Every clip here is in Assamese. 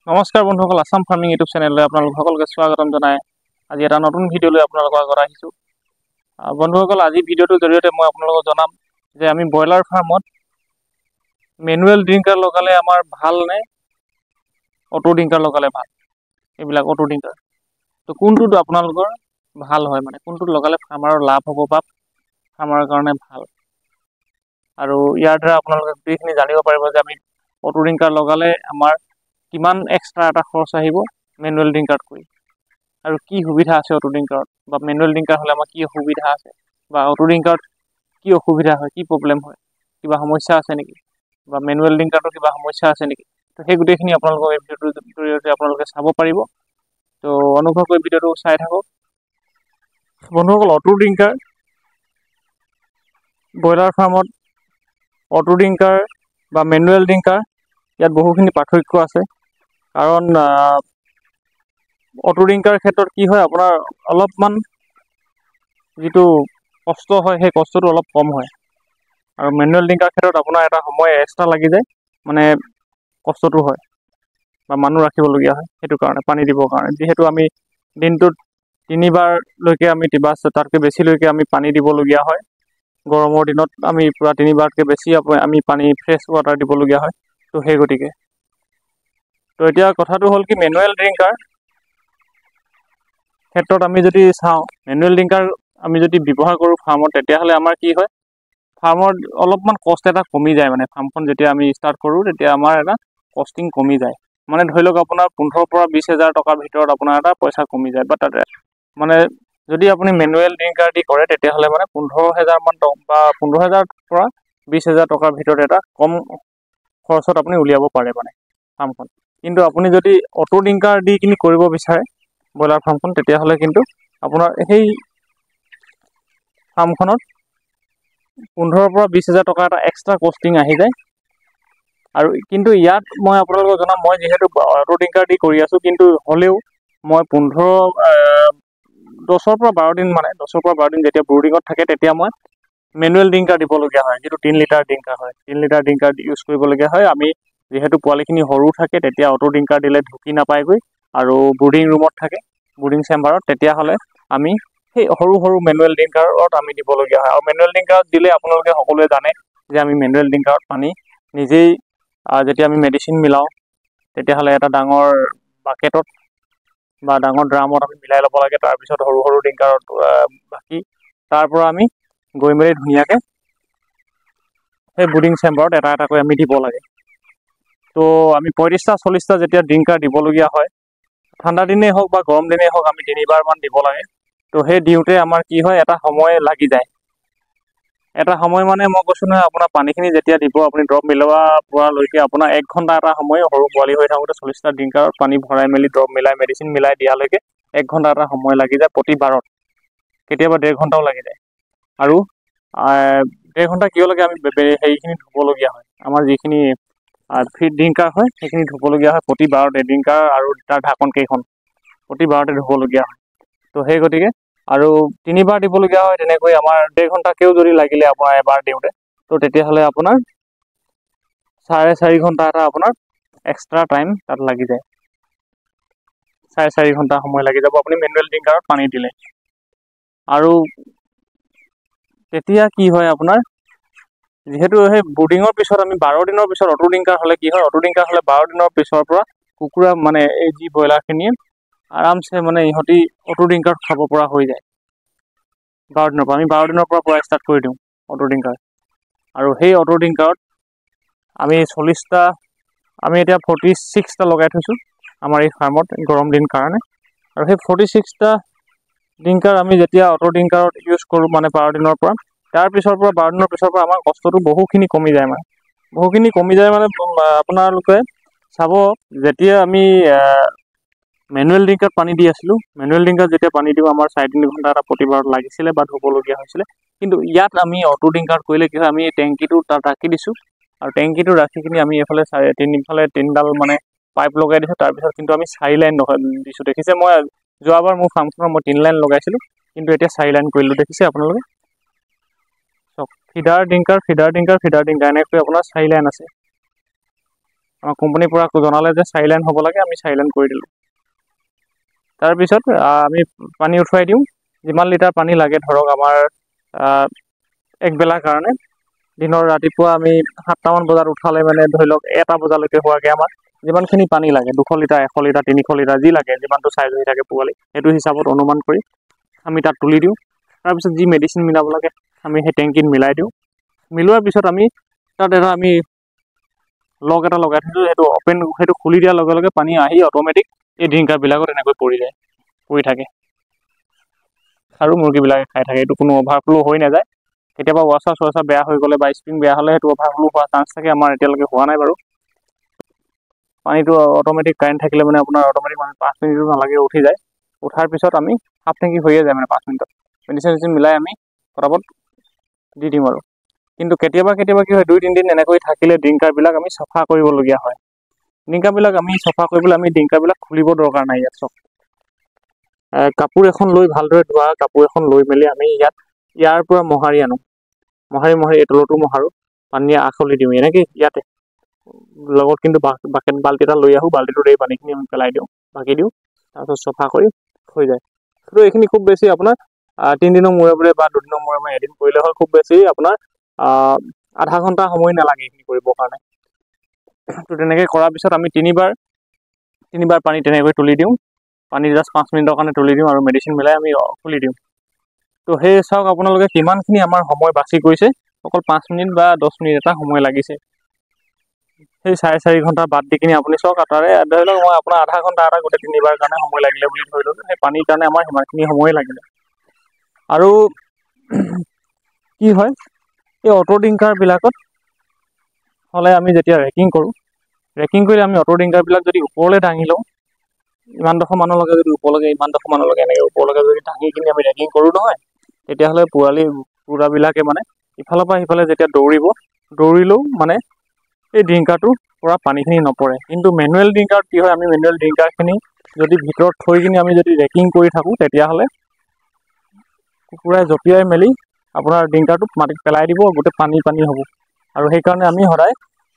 নমস্কাৰ বন্ধুসকল, আসাম ফাৰ্মিং ইউটিউব চেনেললৈ আপোনালোক সকলোকে স্বাগতম জনাই আজি এটা নতুন ভিডিঅ' লৈ আপোনালোকৰ আগত আহিছোঁ। বন্ধুসকল, আজি ভিডিঅ'টোৰ জৰিয়তে মই আপোনালোকক জনাম যে আমি ব্ৰইলাৰ ফাৰ্মত মেনুৱেল ড্ৰিংকাৰ লগালে আমাৰ ভাল নে অটো ড্ৰিংকাৰ লগালে ভাল। এইবিলাক অটো ড্ৰিংকাৰ তো কোনটোত আপোনালোকৰ ভাল হয়, মানে কোনটোত লগালে ফাৰ্মাৰৰ লাভ হ'ব বা ফাৰ্মাৰৰ কাৰণে ভাল, আৰু ইয়াৰ দ্বাৰা আপোনালোকে গোটেইখিনি জানিব পাৰিব যে আমি অটো ড্ৰিংকাৰ লগালে আমাৰ কিমান এক্সট্ৰা এটা খৰচ আহিব মেনুৱেল ড্ৰিংকাৰতকৈ, আৰু কি সুবিধা আছে অটো ড্ৰিংকাৰত, বা মেনুৱেল ড্ৰিংকাৰ হ'লে আমাৰ কি সুবিধা আছে, বা অটো ড্ৰিংকাৰত কি অসুবিধা হয়, কি প্ৰব্লেম হয়, কিবা সমস্যা আছে নেকি, বা মেনুৱেল ড্ৰিংকাৰতো কিবা সমস্যা আছে নেকি। তো সেই গোটেইখিনি আপোনালোকৰ এই ভিডিঅ'টোৰ জৰিয়তে আপোনালোকে চাব পাৰিব। তো অনুগ্ৰহ কৰি ভিডিঅ'টো চাই থাকক বন্ধুসকল। অটো ড্ৰিংকাৰ, ব্ৰইলাৰ ফাৰ্মত অটো ড্ৰিংকাৰ বা মেনুৱেল ড্ৰিংকাৰ, ইয়াত বহুখিনি পাৰ্থক্য আছে। কাৰণ অটো ড্ৰিংকাৰ ক্ষেত্ৰত কি হয়, আপোনাৰ অলপমান যিটো কষ্ট হয় সেই কষ্টটো অলপ কম হয়, আৰু মেনুৱেল ড্ৰিংকাৰ ক্ষেত্ৰত আপোনাৰ এটা সময় এক্সট্ৰা লাগি যায়, মানে কষ্টটো হয় বা মানুহ ৰাখিবলগীয়া হয়। সেইটো কাৰণে পানী দিবৰ কাৰণে, যিহেতু আমি দিনটোত 3বাৰলৈকে আমি বা তাতকৈ বেছিলৈকে আমি পানী দিবলগীয়া হয়। গৰমৰ দিনত আমি পূৰা 3বাৰতকৈ বেছি আমি পানী ফ্ৰেছ ৱাটাৰ দিবলগীয়া হয়। তো সেই গতিকে তো এতিয়া কথাটো হ'ল কি, মেনুৱেল ড্ৰিংকাৰ ক্ষেত্ৰত আমি যদি চাওঁ, মেনুৱেল ড্ৰিংকাৰ আমি যদি ব্যৱহাৰ কৰোঁ ফাৰ্মত, তেতিয়াহ'লে আমাৰ কি হয়, ফাৰ্মত অলপমান কষ্ট এটা কমি যায়। মানে ফাৰ্মখন যেতিয়া আমি ষ্টাৰ্ট কৰোঁ তেতিয়া আমাৰ এটা কষ্টিং কমি যায়। মানে ধৰি লওক আপোনাৰ 15,000 পৰা 20,000 টকাৰ ভিতৰত আপোনাৰ এটা পইচা কমি যায়। বা তাতে মানে যদি আপুনি মেনুৱেল ড্ৰিংকাৰ দি কৰে তেতিয়াহ'লে মানে 15,000 মান বা 15,000 পৰা 20,000 টকাৰ ভিতৰত এটা কম খৰচত আপুনি উলিয়াব পাৰে মানে ফাৰ্মখন। কিন্তু আপুনি যদি অটো ড্ৰিংকাৰ দি কিনি কৰিব বিচাৰে ব্ৰইলাৰ ফাৰ্মখন, তেতিয়াহ'লে কিন্তু আপোনাৰ সেই ফাৰ্মখনত 15,000 পৰা 20,000 টকা এটা এক্সট্ৰা কষ্টিং আহি যায়। আৰু কিন্তু ইয়াত মই আপোনালোকক জনাম, মই যিহেতু অটো ড্ৰিংকাৰ দি কৰি আছোঁ, কিন্তু হ'লেও মই 10 পৰা 12 দিন মানে 10 পৰা 12 দিন যেতিয়া ব্ৰুডিঙত থাকে, তেতিয়া মই মেনুৱেল ড্ৰিংকাৰ দিবলগীয়া হয়, যিটো 3 লিটাৰ ড্ৰিংকাৰ হয়। 3 লিটাৰ ড্ৰিংকাৰ ইউজ কৰিবলগীয়া হয়। আমি যিহেতু পোৱালিখিনি সৰু থাকে, তেতিয়া অটো ড্ৰিংকাৰ দিলে ঢুকি নাপায়গৈ, আৰু ব্ৰুডিং ৰুমত থাকে, ব্ৰুডিং চেম্বাৰত, তেতিয়াহ'লে আমি সেই সৰু সৰু মেনুৱেল ড্ৰিংকাৰত আমি দিবলগীয়া হয়। আৰু মেনুৱেল ড্ৰিংকাৰত দিলে আপোনালোকে সকলোৱে জানে যে আমি মেনুৱেল ড্ৰিংকাৰত পানী নিজেই যেতিয়া আমি মেডিচিন মিলাওঁ, তেতিয়াহ'লে এটা ডাঙৰ বাকেটত বা ডাঙৰ ড্ৰামত আমি মিলাই ল'ব লাগে। তাৰপিছত সৰু সৰু ড্ৰিংকাৰত বাকি তাৰ পৰা আমি গৈ মেলি ধুনীয়াকৈ সেই ব্ৰুডিং চেম্বাৰত এটা এটাকৈ আমি দিব লাগে। তো আমি 35টা 40টা যেতিয়া ড্ৰিংকাৰ দিবলগীয়া হয়, ঠাণ্ডা দিনেই হওক বা গৰম দিনেই হওক, আমি 3বাৰমান দিব লাগে। তো সেই দিওঁতে আমাৰ কি হয়, এটা সময় লাগি যায়। এটা সময় মানে মই কৈছোঁ নহয়, আপোনাৰ পানীখিনি যেতিয়া দিব, আপুনি দৰৱ মিলোৱা পৰালৈকে আপোনাৰ 1 ঘণ্টা এটা সময়, সৰু পোৱালি হৈ থাকোঁতে 40টা ড্ৰিংকাৰত পানী ভৰাই মেলি দৰৱ মিলাই মেডিচিন মিলাই দিয়ালৈকে 1 ঘণ্টা এটা সময় লাগি যায় প্ৰতিবাৰত। কেতিয়াবা 1.5 ঘণ্টাও লাগি যায়। আৰু 1.5 ঘণ্টা কিয় লাগে, আমি সেইখিনি ধুবলগীয়া হয়। আমাৰ যিখিনি ফিড ড্ৰিংকাৰ হয় সেইখিনি ধুবলগীয়া হয় প্ৰতিবাৰতে। ড্ৰিংকাৰ আৰু তাৰ ঢাকন কেইখন প্ৰতিবাৰতে ধুবলগীয়া হয়। তো সেই গতিকে আৰু 3বাৰ দিবলগীয়া হয়। তেনেকৈ আমাৰ 1.5 ঘণ্টাকেও যদি লাগিলে আপোনাৰ এবাৰ দিওঁতে, তো তেতিয়াহ'লে আপোনাৰ 4.5 ঘণ্টা এটা আপোনাৰ এক্সট্ৰা টাইম তাত লাগি যায়। 4.5 ঘণ্টা সময় লাগি যাব আপুনি মেনুৱেল ড্ৰিংকাৰত পানী দিলে। আৰু তেতিয়া কি হয়, আপোনাৰ যিহেতু সেই ব্ৰুডিঙৰ পিছত আমি 12 দিনৰ পিছত অটো ড্ৰিংকাৰ হ'লে কি হয়, অটো ড্ৰিংকাৰ হ'লে 12 দিনৰ পিছৰ পৰা কুকুৰা মানে এই যি ব্ৰইলাৰখিনিয়ে আৰামছে মানে ইহঁতি অটো ড্ৰিংকাৰত খাব পৰা হৈ যায়। 12 দিনৰ পৰা আমি 12 দিনৰ পৰা ষ্টাৰ্ট কৰি দিওঁ অটো ড্ৰিংকাৰ। আৰু সেই অটো ড্ৰিংকাৰত আমি 40টা, আমি এতিয়া 46টা লগাই থৈছোঁ আমাৰ এই ফাৰ্মত গৰম দিন কাৰণে। আৰু সেই 46টা ড্ৰিংকাৰ আমি যেতিয়া অটো ড্ৰিংকাৰত ইউজ কৰোঁ, মানে 12 দিনৰ পৰা, তাৰ পিছৰ পৰা 12 দিনৰ পিছৰ পৰা আমাৰ কষ্টটো বহুখিনি কমি যায়। মানে বহুখিনি কমি যায় মানে আপোনালোকে চাব, যেতিয়া আমি মেনুৱেল ড্ৰিংকাৰত পানী দি আছিলোঁ, মেনুৱেল ড্ৰিংকাৰত যেতিয়া পানী দিওঁ আমাৰ 4-3 ঘণ্টা এটা প্ৰতিবাৰত লাগিছিলে বা ধুবলগীয়া হৈছিলে। কিন্তু ইয়াত আমি অটো ড্ৰিংকাৰত কৰিলে কি হয়, আমি টেংকিটো তাত ৰাখি দিছোঁ, আৰু টেংকিটো ৰাখি কিনি আমি এইফালে 3ডাল মানে পাইপ লগাই দিছোঁ। তাৰপিছত কিন্তু আমি 4 লাইন দিছোঁ। দেখিছে, মই যোৱাবাৰ মোৰ ফাৰ্মখনত মই 3 লাইন লগাইছিলোঁ, কিন্তু এতিয়া 4 লাইন কৰিলোঁ। দেখিছে আপোনালোকে চাওক, feeder drinker, feeder drinker, feeder drinker, এনেকৈ আপোনাৰ 4 লাইন আছে। আমাৰ কোম্পানীৰ পৰা জনালে যে 4 লাইন হ'ব লাগে, আমি 4 লাইন কৰি দিলোঁ। তাৰপিছত আমি পানী উঠুৱাই দিওঁ। যিমান লিটাৰ পানী লাগে ধৰক আমাৰ একবেলাৰ কাৰণে, দিনৰ ৰাতিপুৱা আমি 7টামান বজাত উঠালে মানে ধৰি লওক 1টা বজালৈকে হোৱাকৈ আমাৰ যিমানখিনি পানী লাগে 200 লিটাৰ 100 লিটাৰ 300 লিটাৰ যি লাগে, যিমানটো চাইজ হৈ থাকে পোৱালি, সেইটো হিচাপত অনুমান কৰি আমি তাত তুলি দিওঁ। তাৰপিছত যি মেডিচিন মিলাব লাগে আমি সেই টেংকিত মিলাই দিওঁ। মিলোৱাৰ পিছত আমি তাত এটা আমি লক এটা লগাই থৈছোঁ, সেইটো খুলি দিয়াৰ লগে লগে পানী আহি অট'মেটিক এই ড্ৰিংকাৰবিলাকত এনেকৈ পৰি থাকে আৰু মুৰ্গীবিলাকে খাই থাকে। এইটো কোনো অভাৰফ্ল' হৈ নাযায়। কেতিয়াবা ৱাছাৰ চোৱাছাৰ বেয়া হৈ গ'লে বা স্প্ৰিং বেয়া হ'লে সেইটো অভাৰফ্ল' হোৱাৰ চান্স থাকে। আমাৰ এতিয়ালৈকে হোৱা নাই বাৰু। পানীটো অট'মেটিক কাৰেণ্ট থাকিলে মানে আপোনাৰ অট'মেটিক 5 মিনিটো নালাগে উঠি যায়। উঠাৰ পিছত আমি হাফ টেংকি হৈয়ে যায় মানে 5 মিনিটত। মেডিচিন মিলাই আমি পটাপট দি দিম আৰু। কিন্তু কেতিয়াবা কি হয় 2-3 দিন এনেকৈ থাকিলে ড্ৰিংকাৰবিলাক আমি চাফা কৰিবলগীয়া হয়। ড্ৰিংকাৰবিলাক আমি চাফা কৰিবলৈ আমি ড্ৰিংকাৰবিলাক খুলিব দৰকাৰ নাই ইয়াত। চব কাপোৰ এখন লৈ ভালদৰে ধোৱা কাপোৰ এখন লৈ মেলি আমি ইয়াৰ পৰা মোহাৰি আনো। মোহাৰি এই তলতো মোহাৰোঁ, পানীয়ে আখলি দিওঁ এনেকৈ ইয়াতে। লগত কিন্তু বাকেট বাল্টি এটা লৈ আহোঁ, বাল্টিটোত এই পানীখিনি আমি পেলাই দিওঁ, বাকি দিওঁ, তাৰপিছত চফা কৰি হৈ যায়। কিন্তু এইখিনি খুব বেছি আপোনাৰ 3 দিনৰ মূৰে মূৰে বা 2 দিনৰ মূৰে মূৰে এদিন কৰিলে হয়। খুব বেছি আপোনাৰ আধা ঘণ্টা সময় নালাগে এইখিনি কৰিবৰ কাৰণে। তো তেনেকৈ কৰাৰ পিছত আমি তিনিবাৰ পানী তেনেকৈ তুলি দিওঁ। পানী জাষ্ট 5 মিনিটৰ কাৰণে তুলি দিওঁ আৰু মেডিচিন মিলাই আমি খুলি দিওঁ। তো সেই চাওক আপোনালোকে কিমানখিনি আমাৰ সময় বাচি গৈছে। অকল 5 মিনিট বা 10 মিনিট এটা সময় লাগিছে। সেই 4.5 ঘণ্টা বাদ দি কিনি আপুনি চাওক, তাৰে ধৰি লওক মই আপোনাৰ আধা ঘণ্টা এটা গোটেই 3বাৰ কাৰণে সময় লাগিলে বুলি ধৰি লওক। সেই পানীৰ কাৰণে আমাৰ সিমানখিনি সময়ে লাগিলে। আৰু কি হয় এই অটো ড্ৰিংকাৰবিলাকত হ'লে আমি যেতিয়া ৰেকিং কৰিলে আমি অটো ড্ৰিংকাৰবিলাক যদি ওপৰলৈ দাঙি লওঁ, ইমানডোখৰ মানুহলৈকে যদি ওপৰলৈকে ইমানডোখৰ মানুহলৈকে এনেকৈ ওপৰলৈকে যদি দাঙি কিনি আমি ৰেকিং কৰোঁ নহয়, তেতিয়াহ'লে পুৰাবিলাকে মানে ইফালৰ পৰা সিফালে যেতিয়া দৌৰিলেও মানে এই ড্ৰিংকাৰটোৰ পৰা পানীখিনি নপৰে। কিন্তু মেনুৱেল ড্ৰিংকাৰত কি হয়, আমি মেনুৱেল ড্ৰিংকাৰখিনি যদি ভিতৰত থৈ কিনি আমি যদি ৰেকিং কৰি থাকোঁ, তেতিয়াহ'লে কুকুৰাই জঁপিয়াই মেলি আপোনাৰ ড্ৰিংকাৰটো মাটিত পেলাই দিব, গোটেই পানী হ'ব। আৰু সেইকাৰণে আমি সদায়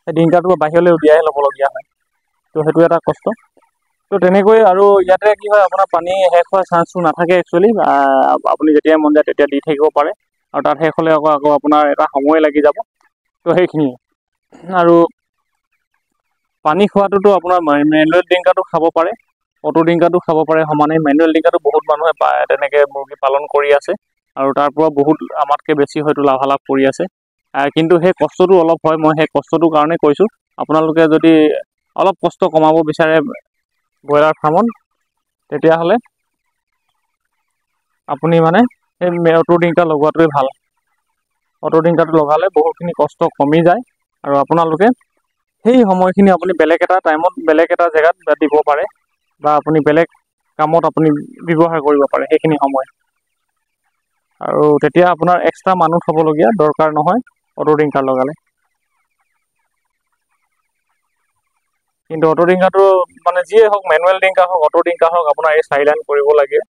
সেই ড্ৰিংকাৰটো বাহিৰলৈ উলিয়াই ল'বলগীয়া হয়। তো সেইটো এটা কষ্ট। তো তেনেকৈ আৰু ইয়াতে কি হয় আপোনাৰ পানী শেষ হোৱাৰ চান্সটো নাথাকে একচুৱেলি। আপুনি যেতিয়াই মন যায় তেতিয়া দি থাকিব পাৰে। আৰু তাত শেষ হ'লে আকৌ আপোনাৰ এটা সময় লাগি যাব। তো সেইখিনিয়ে। আৰু পানী খোৱাটোতো আপোনাৰ মেনুৱেল ড্ৰিংকাৰটো খাব পাৰে, অটো ড্ৰিংকাৰটো খাব পাৰে সমানেই। মেনুৱেল ড্ৰিংকাৰটো বহুত মানুহে তেনেকৈ মুৰ্গী পালন কৰি আছে আৰু তাৰ পৰা বহুত আমাতকৈ বেছি হয়তো লাভালাভ কৰি আছে। কিন্তু সেই কষ্টটো অলপ হয়। মই সেই কষ্টটোৰ কাৰণে কৈছোঁ, আপোনালোকে যদি অলপ কষ্ট কমাব বিচাৰে ব্ৰইলাৰ ফাৰ্মত, তেতিয়াহ'লে আপুনি মানে সেই অটো ড্ৰিংকাৰ লগোৱাটোৱে ভাল। অটো ড্ৰিংকাৰটো লগালে বহুতখিনি কষ্ট কমি যায় আৰু আপোনালোকে সেই সময়খিনি আপুনি বেলেগ এটা টাইমত বেলেগ এটা জেগাত দিব পাৰে বা আপুনি বেলেগ কামত আপুনি ব্যৱহাৰ কৰিব পাৰে সেইখিনি সময়। আৰু তেতিয়া আপোনাৰ এক্সট্ৰা মানুহ থ'বলগীয়া দৰকাৰ নহয় অটো ড্ৰিংকাৰ লগালে। কিন্তু অটো ড্ৰিংকাৰটো মানে যিয়ে হওক, মেনুৱেল ড্ৰিংকাৰ হওক অটো ড্ৰিংকাৰ হওক, আপোনাৰ এই 4 লাইন কৰিব লাগে।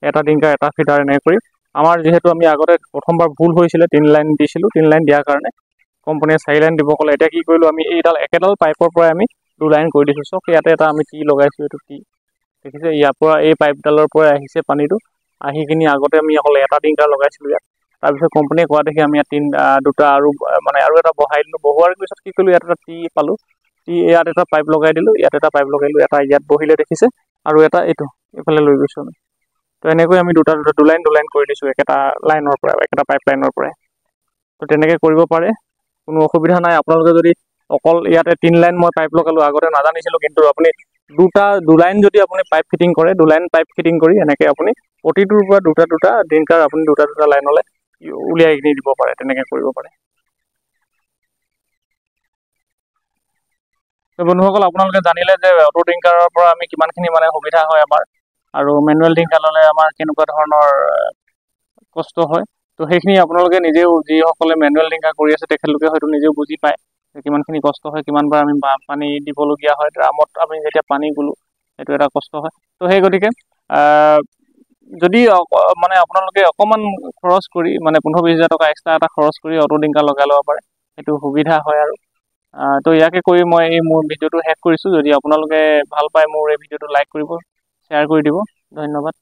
এটা ড্ৰিংকাৰ এটা ফিটাৰ এনেকৈ কৰি। আমাৰ যিহেতু আমি আগতে প্ৰথমবাৰ ভুল হৈছিলে 3 লাইন দিছিলোঁ, 3 লাইন দিয়াৰ কাৰণে কোম্পানীয়ে 4 লাইন দিব ক'লে। এতিয়া কি কৰিলোঁ, আমি একেডাল পাইপৰ পৰাই আমি 2 লাইন কৰি দিছোঁ। চক ইয়াতে এটা আমি টি লগাইছোঁ, এইটো টি দেখিছে, ইয়াৰ পৰা এই পাইপডালৰ পৰা আহিছে পানীটো। আহি কিনি আগতে আমি অকল এটা ড্ৰিংকাৰ লগাইছিলোঁ ইয়াত। তাৰপিছত কোম্পানীয়ে কোৱা দেখি আমি ইয়াত দুটা আৰু এটা বহাই দিলোঁ। বহোৱাৰ পিছত কি কৰিলোঁ, ইয়াত এটা টি পালোঁ। ইয়াত এটা পাইপ লগাই দিলোঁ, ইয়াত এটা পাইপ লগাই দিলোঁ। এটা ইয়াত বহিলে দেখিছে আৰু এটা এইফালে লৈ গৈছোঁ আমি। তো এনেকৈ আমি দুটা লাইন কৰি দিছোঁ একেটা লাইনৰ পৰা, একেটা পাইপ লাইনৰ পৰাই। তো তেনেকৈ কৰিব পাৰে, কোনো অসুবিধা নাই। আপোনালোকে যদি অকল ইয়াতে 3 লাইন মই পাইপ লগালোঁ, আগতে নাজানিছিলোঁ, কিন্তু আপুনি 2 লাইন যদি আপুনি পাইপ ফিটিং কৰে, 2 লাইন পাইপ ফিটিং কৰি এনেকৈ আপুনি প্ৰতিটোৰ পৰা দুটা ড্ৰিংকাৰ আপুনি দুটা লাইনলৈ উলিয়াই কিনি দিব পাৰে, তেনেকৈ কৰিব পাৰে। তো বন্ধুসকল, আপোনালোকে জানিলে যে অটো ড্ৰিংকাৰৰ পৰা আমি কিমানখিনি মানে সুবিধা হয় আমাৰ, আৰু মেনুৱেল ড্ৰিংকাৰ ল'লে আমাৰ কেনেকুৱা ধৰণৰ কষ্ট হয়। তো সেইখিনি আপোনালোকে নিজেও, যিসকলে মেনুৱেল ড্ৰিংকাৰ কৰি আছে তেখেতলোকে হয়তো নিজেও বুজি পায় যে কিমানখিনি কষ্ট হয়, কিমানবাৰ আমি পানী দিবলগীয়া হয়। ড্ৰামত আমি যেতিয়া পানী গলোঁ, সেইটো এটা কষ্ট হয়। তো সেই গতিকে যদি মানে আপোনালোকে অকণমান খৰচ কৰি মানে 15-20 হাজাৰ টকা এক্সট্ৰা এটা খৰচ কৰি অটো ড্ৰিংকাৰ লগাই ল'ব পাৰে, সেইটো সুবিধা হয়। আৰু তো ইয়াকে কৰি মই এই মোৰ ভিডিঅ'টো শেষ কৰিছোঁ। যদি আপোনালোকে ভাল পায় মোৰ এই ভিডিঅ'টো লাইক কৰিব, শ্বেয়াৰ কৰি দিব। ধন্যবাদ।